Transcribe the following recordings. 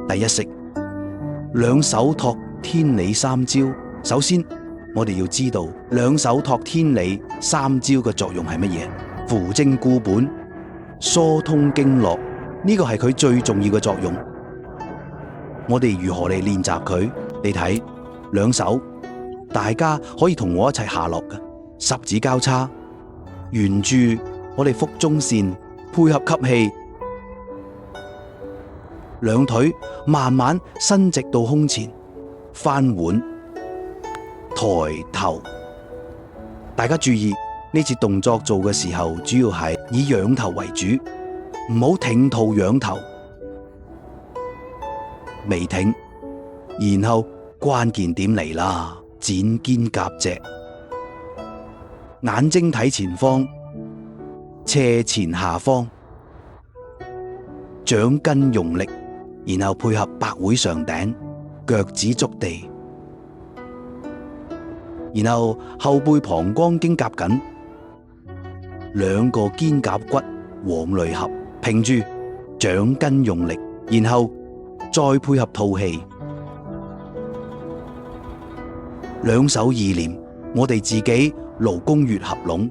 第一式，兩手托天理三招。首先，我哋要知道兩手托天理三招嘅作用係乜嘢？扶正固本、疏通經絡，呢個係佢最重要嘅作用。我哋如何嚟練習佢？你睇，兩手，大家可以同我一齊下落嘅，十指交叉，沿住我哋腹中線配合吸氣，兩腿慢慢伸直到胸前，翻腕，抬頭。大家注意，呢次動作做嘅時候，主要係以仰頭為主，唔好挺肚仰頭，微挺。然後關鍵點嚟啦，展肩夾脊，眼睛睇前方，斜前下方，掌根用力，然後配合百會上頂，腳趾觸地，然後後背膀胱經夾緊，兩個肩胛骨往內合，平住，掌根用力，然後再配合吐氣。兩手意念，我哋自己勞宮穴合攏。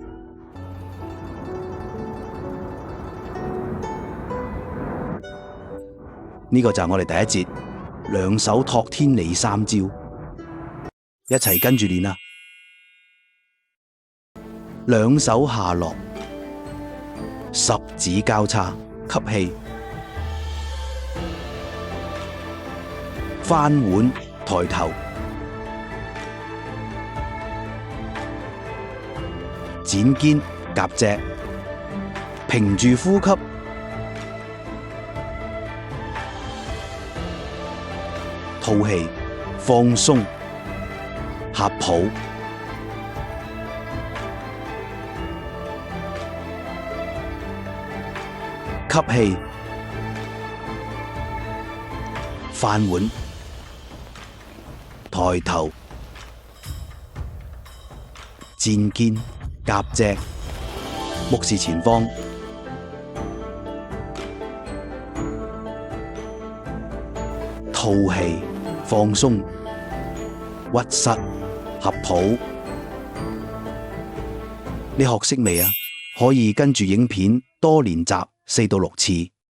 呢個就係我哋第一節兩手托天理三招，一齊跟住練啦。兩手下落，十指交叉，吸氣，翻腕，抬頭，展肩夾脊，平住呼吸，吐氣，放鬆，合抱，吸氣，翻腕，抬頭，展肩夾脊，目視前方，吐氣，放鬆，屈膝，合抱。你學識未啊？可以跟住影片多練習4到6次。